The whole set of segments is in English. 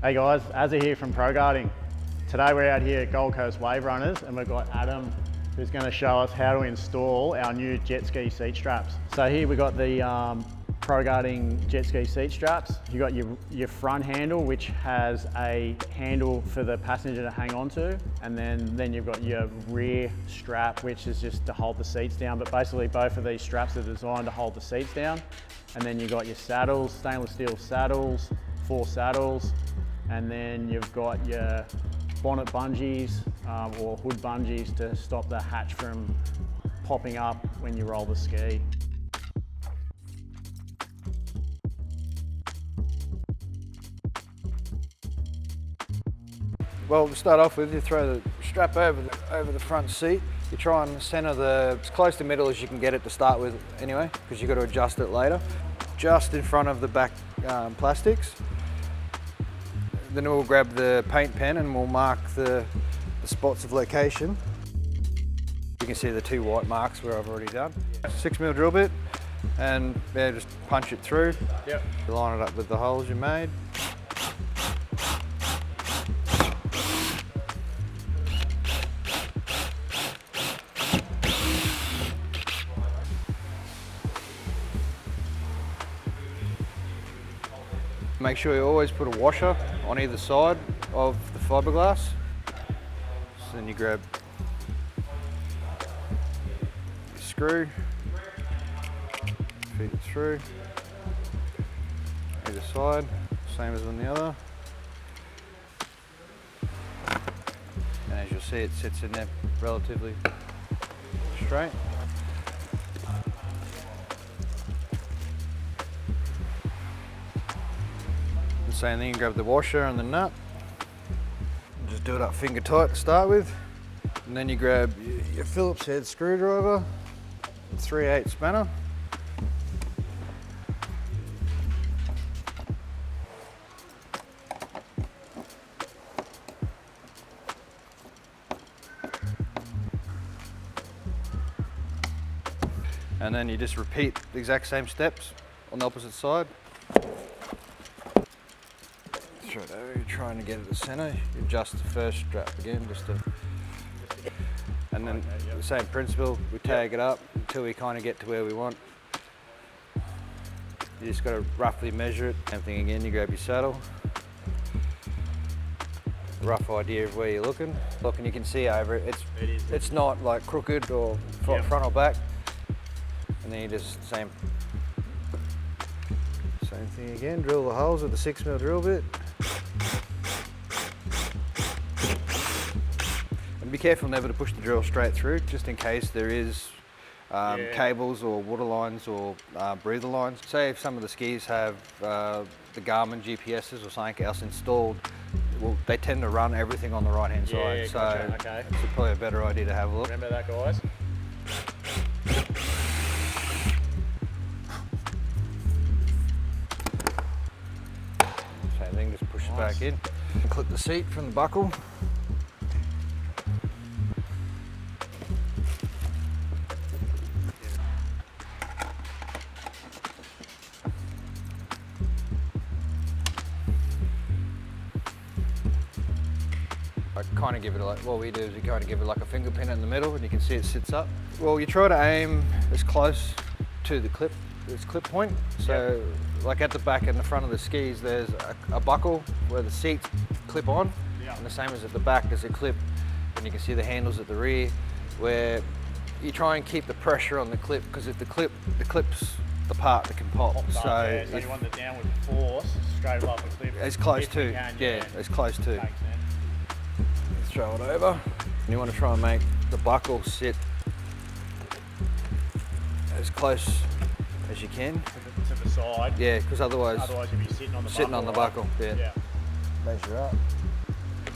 Hey guys, Azza here from Pro Guarding. Today we're out here at Gold Coast Wave Runners and we've got Adam who's going to show us how to install our new jet ski seat straps. So here we've got the Pro Guarding jet ski seat straps. You've got your front handle, which has a handle for the passenger to hang on to, and then you've got your rear strap, which is just to hold the seats down. But basically both of these straps are designed to hold the seats down. And then you've got your saddles, stainless steel saddles, 4 saddles, and then you've got your bonnet bungees or hood bungees to stop the hatch from popping up when you roll the ski. Well, to start off with, you throw the strap over the front seat. You try and centre as close to middle as you can get it to start with anyway, because you've got to adjust it later. Just in front of the back plastics. Then we'll grab the paint pen and we'll mark the spots of location. You can see the 2 white marks where I've already done. 6mm drill bit, and yeah, just punch it through. Yep. Line it up with the holes you made. Make sure you always put a washer on either side of the fiberglass. So then you grab your screw, feed it through, either side, same as on the other. And as you'll see, it sits in there relatively straight. Same thing, you grab the washer and the nut. Just do it up finger tight to start with. And then you grab your Phillips head screwdriver, 3/8 spanner. And then you just repeat the exact same steps on the opposite side. Straight over, you're trying to get it to center. You adjust the first strap again, and then the same principle. We tag it up until we kind of get to where we want. You just got to roughly measure it. Same thing again. You grab your saddle. Rough idea of where you're looking. Look, and you can see over it. It's not like crooked or front or back. And then you just same thing again. Drill the holes with the 6mm drill bit. And be careful never to push the drill straight through, just in case there is cables or water lines or breather lines. Say if some of the skis have the Garmin GPSs or something else installed, well, they tend to run everything on the right hand side. Gotcha. Okay. It's probably a better idea to have a look. Remember that, guys. Same thing, just push it back in. And clip the seat from the buckle. I kind of give it what we do is we kind of give it like a finger pin in the middle, and you can see it sits up. Well, you try to aim as close to the clip, this clip point. So like at the back and the front of the skis, there's a buckle where the seats clip on, and the same as at the back, there's a clip, and you can see the handles at the rear, where you try and keep the pressure on the clip, because if the clip's the part that can pop. So you want the downward force straight off the clip. As close to, as close to. Throw it over. And you want to try and make the buckle sit as close as you can. To the side. Yeah, because otherwise you'll be sitting on the buckle. Yeah. Measure up.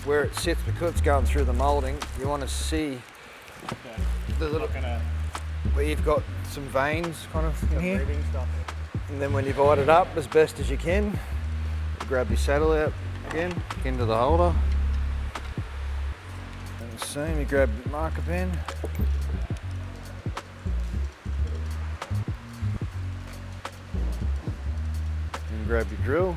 Where it sits, because it's going through the moulding, you want to see the little, where you've got some veins kind of in here. And then when you've eyed it up as best as you can, grab your saddle out again, into the holder. And the same, you grab your marker pen. And grab your drill.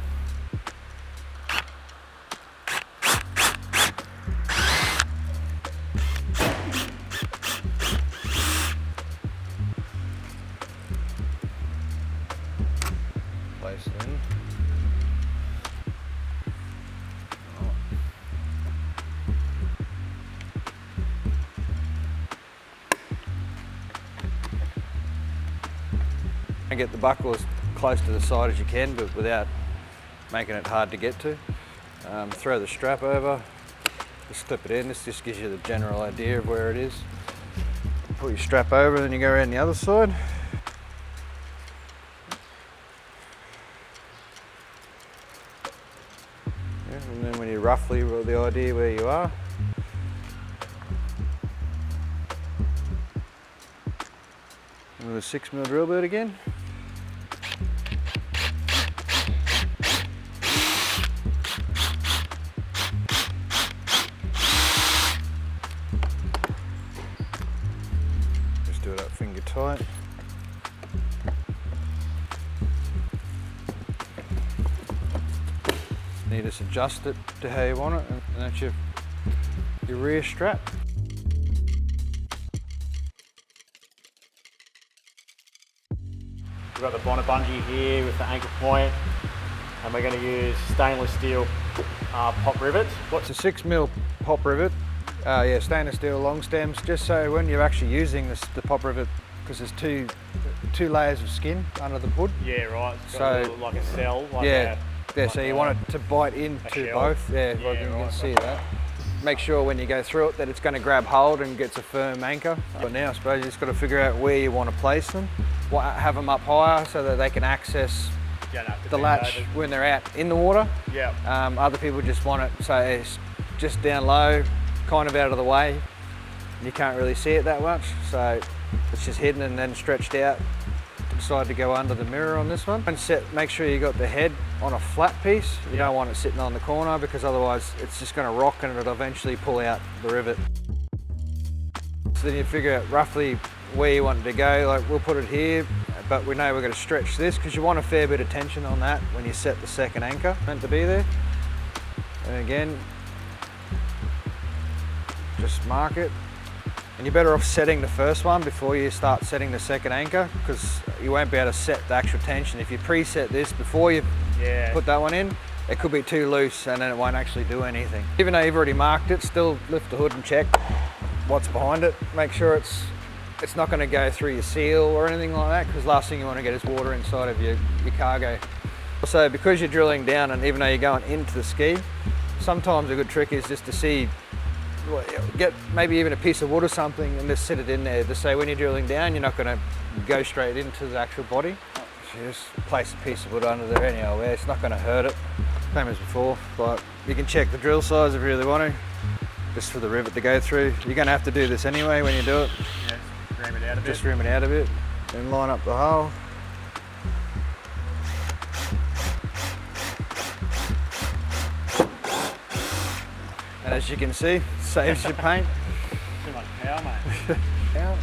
And get the buckle as close to the side as you can, but without making it hard to get to. Throw the strap over, just slip it in. This just gives you the general idea of where it is. Put your strap over, and then you go around the other side. Yeah, and then when you roughly got the idea where you are, with a 6mm drill bit again. Just do it up finger tight. You just adjust it to how you want it, and that's your rear strap. We've got the bonnet bungee here with the ankle point, and we're going to use stainless steel pop rivets. What's a 6mm pop rivet? Yeah, stainless steel long stems, just so when you're actually using the pop rivet, because there's two layers of skin under the hood. Yeah, right. It's So got like a cell. Like yeah, like so you want it to bite into shell. both. Yeah, Yeah, like you can right, see that. Make sure when you go through it that it's going to grab hold and gets a firm anchor. But now I suppose you just got to figure out where you want to place them. Have them up higher so that they can access the latch when they're out in the water. Yeah. Other people just want it so it's just down low, kind of out of the way. You can't really see it that much, so it's just hidden and then stretched out. Decide to go under the mirror on this one. And make sure you got the head on a flat piece. You don't want it sitting on the corner, because otherwise it's just going to rock and it'll eventually pull out the rivet. So then you figure out roughly where you want it to go. Like, we'll put it here, but we know we're going to stretch this because you want a fair bit of tension on that when you set the second anchor meant to be there. And again, just mark it. And you're better off setting the first one before you start setting the second anchor, because you won't be able to set the actual tension. If you preset this before you put that one in, it could be too loose and then it won't actually do anything. Even though you've already marked it, still lift the hood and check what's behind it. Make sure it's not going to go through your seal or anything like that, because last thing you want to get is water inside of your cargo. So because you're drilling down, and even though you're going into the ski, sometimes a good trick is just to see, get maybe even a piece of wood or something and just sit it in there, to say when you're drilling down you're not going to go straight into the actual body. So you just place a piece of wood under there anyhow, where it's not going to hurt it. Same as before, but you can check the drill size if you really want to, just for the rivet to go through. You're going to have to do this anyway when you do it. Yeah, rim it out a bit. Just rim it out a bit, then line up the hole. And as you can see, saves your paint. Too much power, mate. Out.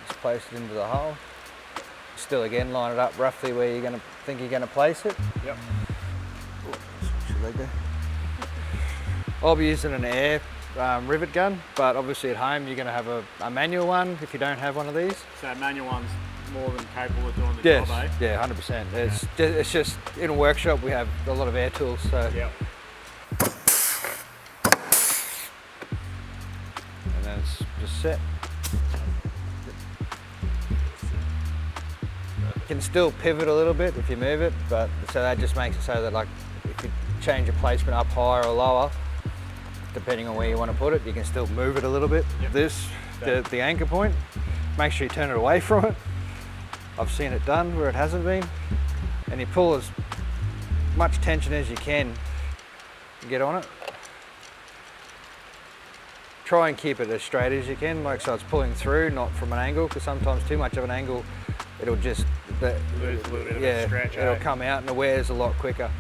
Just place it into the hole. Still again, line it up roughly where you're going to think you're going to place it. Yep. Switch your leg there. I'll be using an air rivet gun, but obviously at home you're going to have a manual one if you don't have one of these. So a manual one's more than capable of doing the Yes. job, eh? Yeah, 100%. It's just in a workshop we have a lot of air tools, so. Yep. And then it's just set. You can still pivot a little bit if you move it, but so that just makes it so that, like, if you change your placement up higher or lower, depending on where you want to put it, you can still move it a little bit. Yep. This, the anchor point, make sure you turn it away from it. I've seen it done where it hasn't been. And you pull as much tension as you can to get on it. Try and keep it as straight as you can, like so it's pulling through, not from an angle, because sometimes too much of an angle, it'll just Lose a little bit of a stretch, it'll eh? come out and it wears a lot quicker,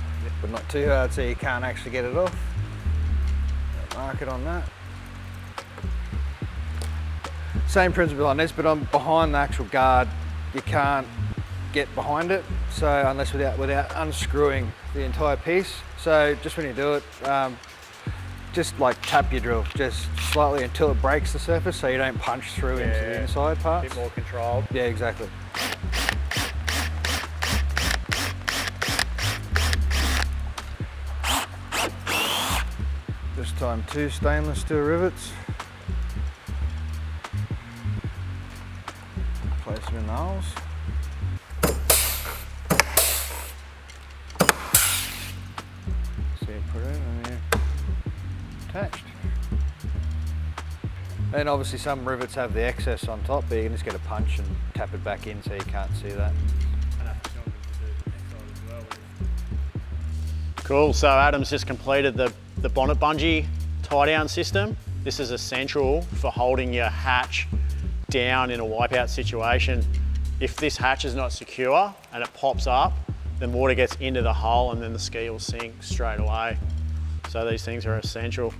but not too hard so you can't actually get it off. Mark it on that. Same principle on this, but on behind the actual guard, you can't get behind it, so unless without unscrewing the entire piece. So just when you do it, just like tap your drill, just slightly until it breaks the surface, so you don't punch through into the inside A parts. bit more controlled. Yeah, exactly. This time 2 stainless steel rivets. Place them in the holes. attached. And obviously some rivets have the excess on top, but you can just get a punch and tap it back in so you can't see that. Cool, so Adam's just completed the bonnet bungee tie down system. This is essential for holding your hatch down in a wipeout situation. If this hatch is not secure and it pops up, then water gets into the hull and then the ski will sink straight away. So these things are essential.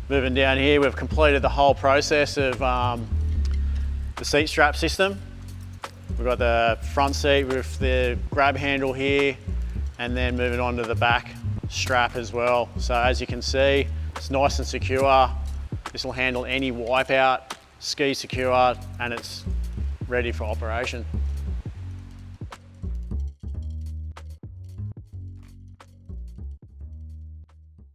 Moving down here, we've completed the whole process of the seat strap system. We've got the front seat with the grab handle here, and then moving on to the back strap as well. So as you can see, it's nice and secure. This will handle any wipeout, ski secure, and it's ready for operation.